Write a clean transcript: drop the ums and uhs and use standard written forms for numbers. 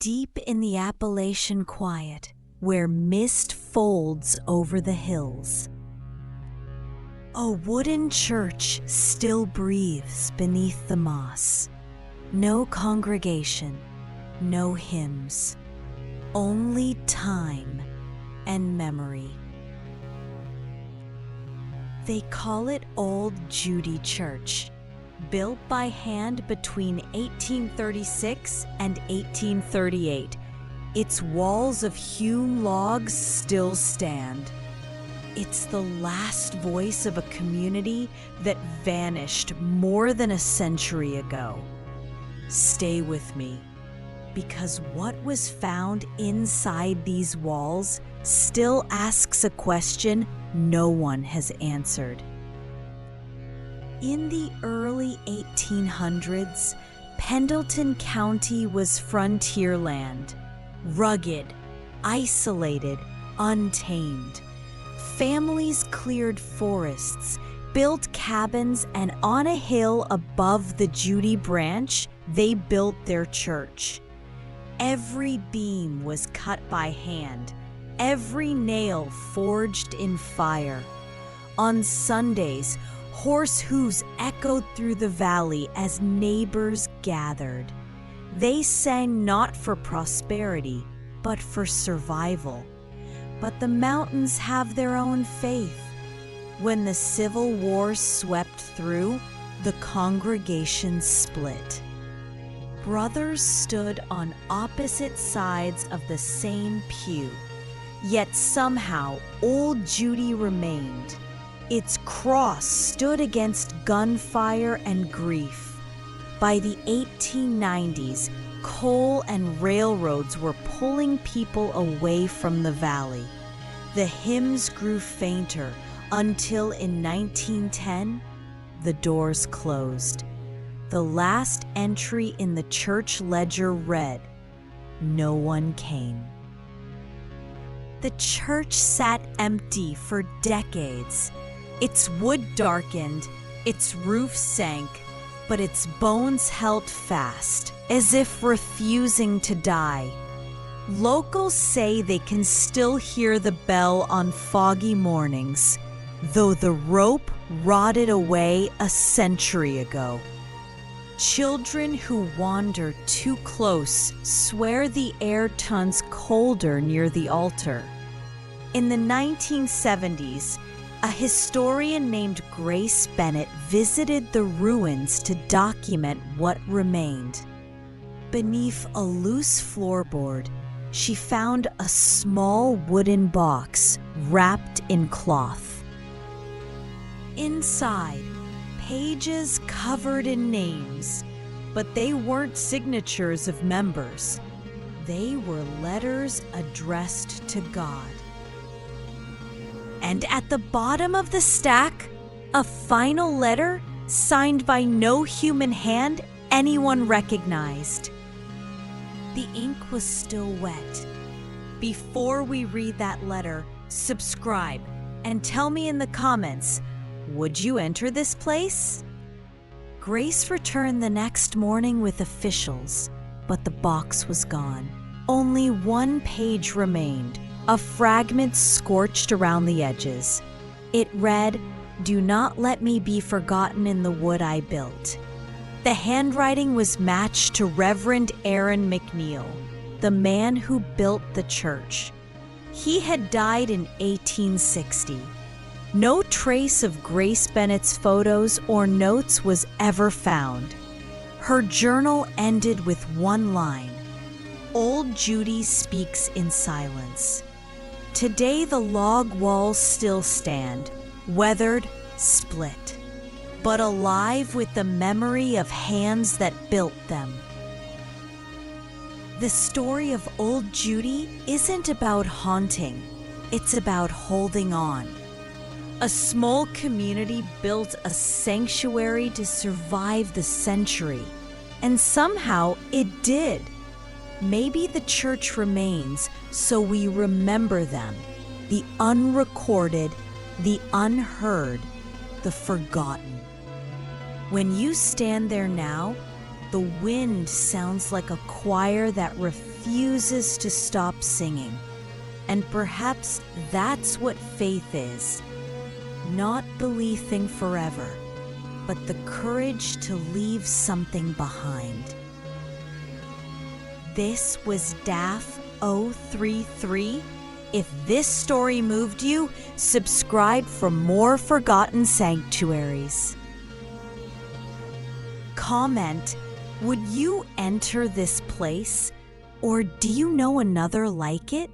deep in the Appalachian quiet, where mist folds over the hills. A wooden church still breathes beneath the moss. No congregation, no hymns, only time and memory. They call it Old Judy Church, built by hand between 1836 and 1838. Its walls of hewn logs still stand. It's the last voice of a community that vanished more than a century ago. Stay with me, because what was found inside these walls still asks a question no one has answered. In the early 1800s, Pendleton County was frontier land, rugged, isolated, untamed. Families cleared forests, built cabins, and on a hill above the Judy branch, they built their church. Every beam was cut by hand, every nail forged in fire. On Sundays, horse hooves echoed through the valley as neighbors gathered. They sang not for prosperity, but for survival. But the mountains have their own faith. When the Civil War swept through, the congregation split. Brothers stood on opposite sides of the same pew, yet somehow Old Judy remained. Its cross stood against gunfire and grief. By the 1890s, coal and railroads were pulling people away from the valley. The hymns grew fainter until in 1910, the doors closed. The last entry in the church ledger read, "No one came." The church sat empty for decades. Its wood darkened, its roof sank, but its bones held fast, as if refusing to die. Locals say they can still hear the bell on foggy mornings, though the rope rotted away a century ago. Children who wander too close swear the air turns colder near the altar. In the 1970s, a historian named Grace Bennett visited the ruins to document what remained. Beneath a loose floorboard, she found a small wooden box wrapped in cloth. Inside, pages covered in names, but they weren't signatures of members. They were letters addressed to God. And at the bottom of the stack, a final letter signed by no human hand anyone recognized. The ink was still wet. Before we read that letter, subscribe and tell me in the comments, would you enter this place? Grace returned the next morning with officials, but the box was gone. Only one page remained, a fragment scorched around the edges. It read, "Do not let me be forgotten in the wood I built." The handwriting was matched to Reverend Aaron McNeil, the man who built the church. He had died in 1860. No trace of Grace Bennett's photos or notes was ever found. Her journal ended with one line, "Old Judy speaks in silence." Today the log walls still stand, weathered, split, but alive with the memory of hands that built them. The story of Old Judy isn't about haunting, it's about holding on. A small community built a sanctuary to survive the century, and somehow it did. Maybe the church remains so we remember them, the unrecorded, the unheard, the forgotten. When you stand there now, the wind sounds like a choir that refuses refuses to stop singing. And perhaps that's what faith is. Not believing forever, but the courage to leave something behind. This was DAF 033. If this story moved you, subscribe for more Forgotten Sanctuaries. Comment, would you enter this place, or do you know another like it?